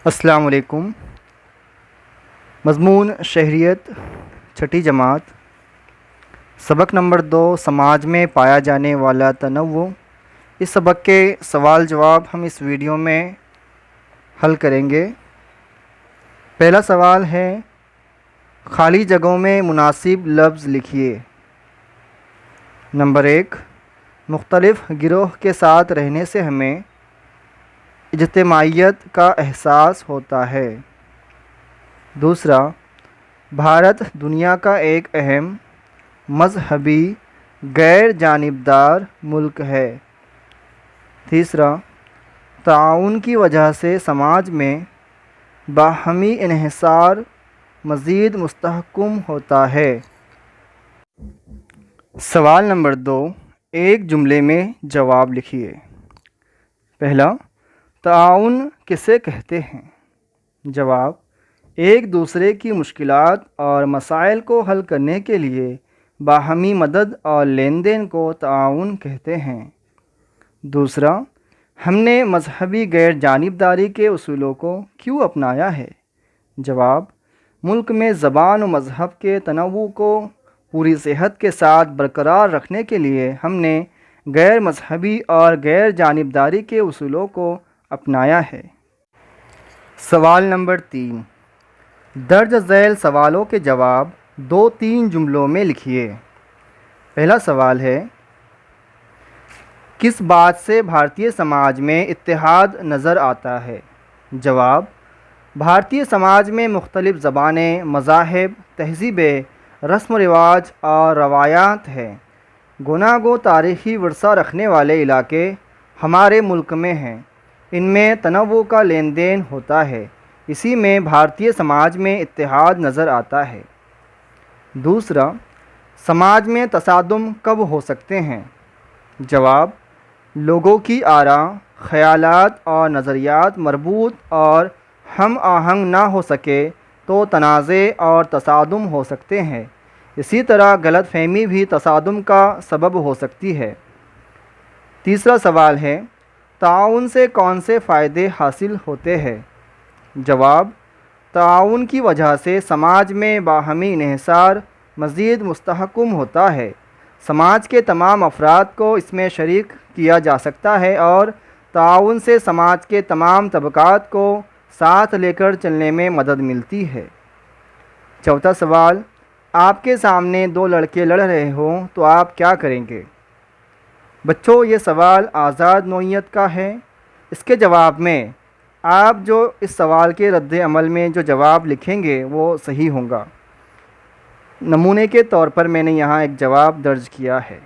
السلام علیکم۔ مضمون شہریت، چھٹی جماعت، سبق نمبر 2، سماج میں پایا جانے والا تنوع۔ اس سبق کے سوال جواب ہم اس ویڈیو میں حل کریں گے۔ پہلا سوال ہے، خالی جگہوں میں مناسب لفظ لکھیے۔ نمبر 1، مختلف گروہ کے ساتھ رہنے سے ہمیں اجتماعیت کا احساس ہوتا ہے۔ دوسرا، بھارت دنیا کا ایک اہم مذہبی غیر جانبدار ملک ہے۔ تیسرا، تعاون کی وجہ سے سماج میں باہمی انحصار مزید مستحکم ہوتا ہے۔ سوال نمبر 2، ایک جملے میں جواب لکھیے۔ پہلا، تعاون کسے کہتے ہیں؟ جواب، ایک دوسرے کی مشکلات اور مسائل کو حل کرنے کے لیے باہمی مدد اور لین دین کو تعاون کہتے ہیں۔ دوسرا، ہم نے مذہبی غیر جانبداری کے اصولوں کو کیوں اپنایا ہے؟ جواب، ملک میں زبان و مذہب کے تنوع کو پوری صحت کے ساتھ برقرار رکھنے کے لیے ہم نے غیر مذہبی اور غیر جانبداری کے اصولوں کو اپنایا ہے۔ سوال نمبر 3، درج ذیل سوالوں کے جواب 2-3 جملوں میں لکھیے۔ پہلا سوال ہے، کس بات سے بھارتی سماج میں اتحاد نظر آتا ہے؟ جواب، بھارتی سماج میں مختلف زبانیں، مذاہب، تہذیبیں، رسم و رواج اور روایات ہیں۔ گوناگوں تاریخی ورثہ رکھنے والے علاقے ہمارے ملک میں ہیں۔ ان میں تنوع کا لین دین ہوتا ہے، اسی میں بھارتی سماج میں اتحاد نظر آتا ہے۔ دوسرا، سماج میں تصادم کب ہو سکتے ہیں؟ جواب، لوگوں کی آراء، خیالات اور نظریات مربوط اور ہم آہنگ نہ ہو سکے تو تنازع اور تصادم ہو سکتے ہیں۔ اسی طرح غلط فہمی بھی تصادم کا سبب ہو سکتی ہے۔ تیسرا سوال ہے، تعاون سے کون سے فائدے حاصل ہوتے ہیں؟ جواب، تعاون کی وجہ سے سماج میں باہمی انحصار مزید مستحکم ہوتا ہے۔ سماج کے تمام افراد کو اس میں شریک کیا جا سکتا ہے اور تعاون سے سماج کے تمام طبقات کو ساتھ لے کر چلنے میں مدد ملتی ہے۔ چوتھا سوال، آپ کے سامنے 2 لڑکے لڑ رہے ہوں تو آپ کیا کریں گے؟ بچوں، یہ سوال آزاد نوعیت کا ہے۔ اس کے جواب میں آپ جو اس سوال کے رد عمل میں جو جواب لکھیں گے وہ صحیح ہوگا۔ نمونے کے طور پر میں نے یہاں ایک جواب درج کیا ہے۔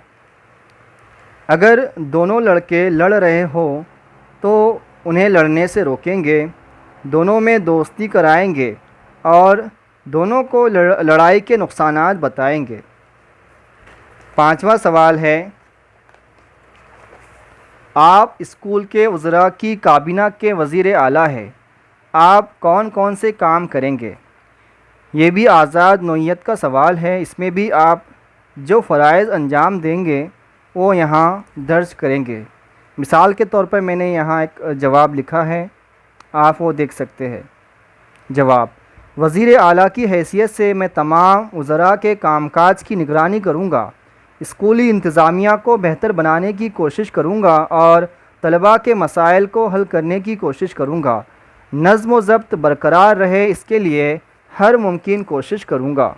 اگر دونوں لڑکے لڑ رہے ہوں تو انہیں لڑنے سے روکیں گے، دونوں میں دوستی کرائیں گے اور دونوں کو لڑائی کے نقصانات بتائیں گے۔ پانچواں سوال ہے، آپ اسکول کے وزراء کی کابینہ کے وزیر اعلیٰ ہیں، آپ کون کون سے کام کریں گے؟ یہ بھی آزاد نوعیت کا سوال ہے۔ اس میں بھی آپ جو فرائض انجام دیں گے وہ یہاں درج کریں گے۔ مثال کے طور پر میں نے یہاں ایک جواب لکھا ہے، آپ وہ دیکھ سکتے ہیں۔ جواب، وزیر اعلیٰ کی حیثیت سے میں تمام وزراء کے کام کاج کی نگرانی کروں گا، اسکولی انتظامیہ کو بہتر بنانے کی کوشش کروں گا اور طلباء کے مسائل کو حل کرنے کی کوشش کروں گا۔ نظم و ضبط برقرار رہے، اس کے لیے ہر ممکن کوشش کروں گا۔